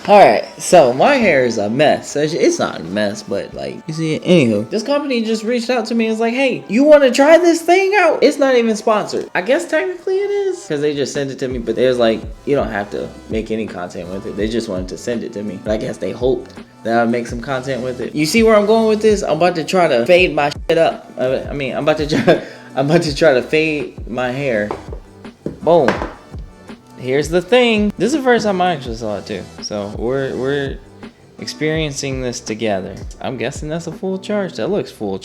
Alright, so my hair is a mess. It's not a mess, but like, you see, anywho, this company just reached out to me and was like, hey, you want to try this thing out? It's not even sponsored. I guess technically it is, because they just sent it to me, but they was like, you don't have to make any content with it. They just wanted to send it to me. But I guess they hoped that I'd make some content with it. You see where I'm going with this? I'm about to try to fade my shit up. I'm about to try to fade my hair. Boom. Here's the thing. This is the first time I actually saw it too. So we're experiencing this together. I'm guessing that's a full charge. That looks fully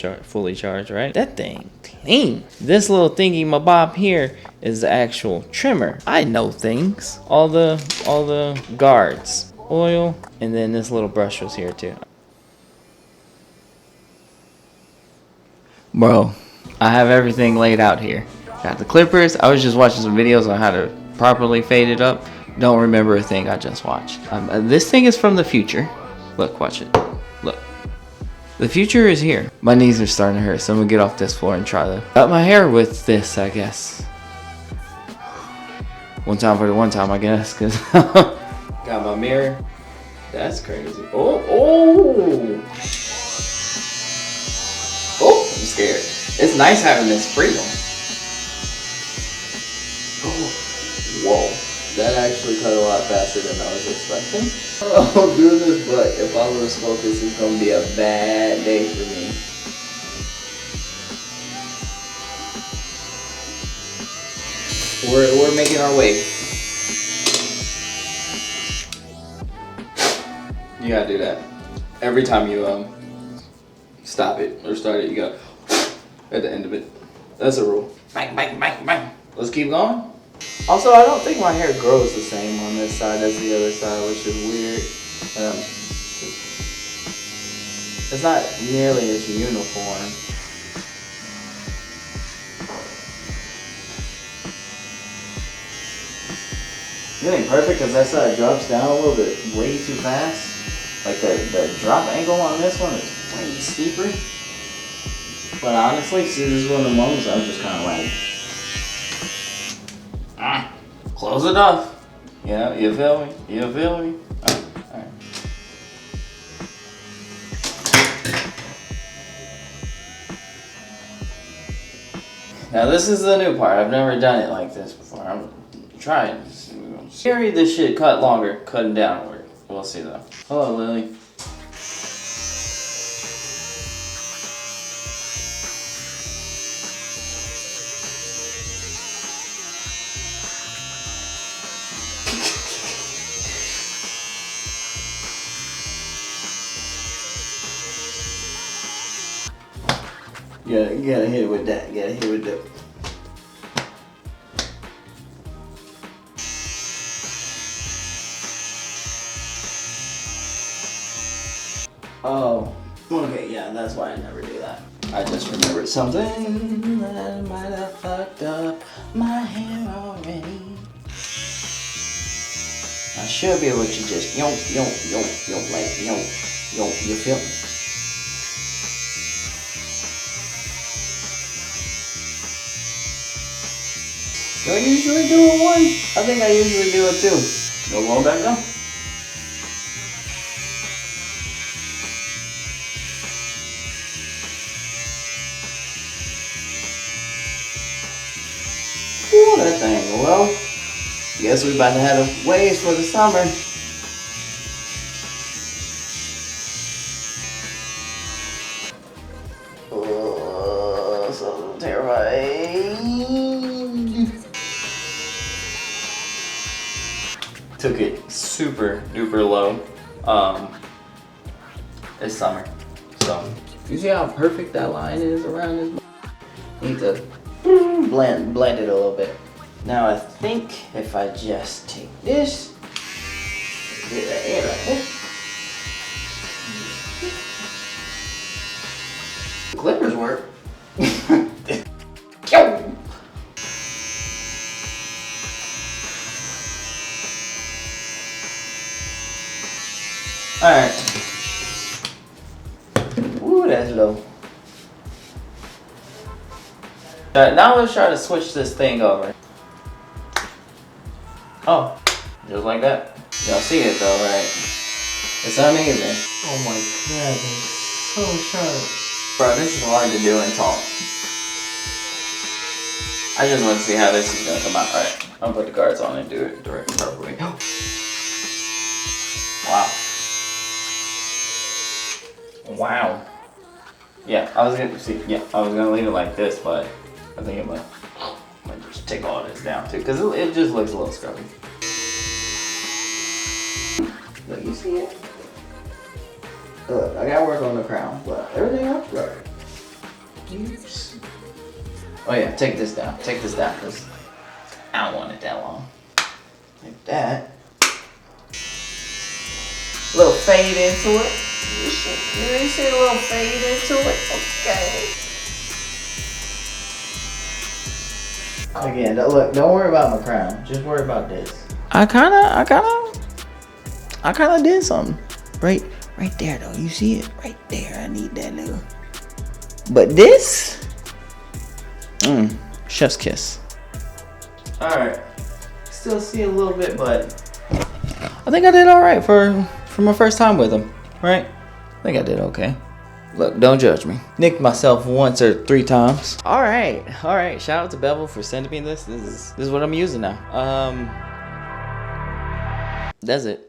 charged, right? That thing clean. This little thingy mabob here is the actual trimmer. I know things. All the guards, oil, and then this little brush was here too. Bro, I have everything laid out here. Got the clippers. I was just watching some videos on how to properly fade it up. Don't remember a thing I just watched. This thing is from the future. Look, watch it. Look. The future is here. My knees are starting to hurt, so I'm gonna get off this floor and try to cut my hair with this, I guess. One time for the one time, I guess, because got my mirror. That's crazy. Oh, I'm scared. It's nice having this freedom. Whoa, that actually cut a lot faster than I was expecting. Oh goodness, but if I lose focus, it's gonna be a bad day for me. We're making our way. You gotta do that every time you stop it or start it. You gotta at the end of it. That's a rule. Bang, bang, bang, bang. Let's keep going. Also, I don't think my hair grows the same on this side as the other side, which is weird. It's not nearly as uniform. It ain't perfect because that side drops down a little bit way too fast. Like the drop angle on this one is way steeper. But honestly, see, this is one of the moments I was just kind of like, close enough. Yeah, you feel me? You feel me? Alright. Now this is the new part. I've never done it like this before. I'm trying. Carry this shit cut longer, cutting downward. We'll see though. Hello, Lily. You gotta hit it with that. You gotta hit it with that. Oh, okay, yeah, that's why I never do that. I just remembered something that I might have fucked up my hair already. I should be able to just yo, like yo, you feel me? Do I usually do it one? I think I usually do it two. No going back down. Ooh, that thing. Well, guess we about to have a waves for the summer. Oh, so terrifying. Took it super duper low. It's summer, so you see how perfect that line is around this. Need to blend it a little bit. Now I think if I just take this, get that air right there. The clippers work. Alright. Ooh, that's low. Now let's try to switch this thing over. Oh, just like that. Y'all see it though, right? It's uneven. Oh my god, it's so sharp. Bro, this is hard to do and talk. I just want to see how this is gonna come out. Alright, I'm gonna put the guards on and do it the proper way. Wow. Wow. Yeah, I was gonna leave it like this, but I think I'm gonna just take all this down too, because it just looks a little scruffy. Look, you see it? Look, I gotta work on the crown, but everything else, right? Oh yeah, take this down, because I don't want it that long. Like that. A little fade into it. You see a little fade into it? Okay. Again, look, don't worry about my crown. Just worry about this. I kinda did something. Right there though. You see it? Right there. I need that little. But this? Chef's kiss. Alright. Still see a little bit, but I think I did alright for my first time with him. Right? I think I did okay. Look, don't judge me. Nicked myself once or 3 times. Alright. Shout out to Bevel for sending me this. This is what I'm using now. That's it.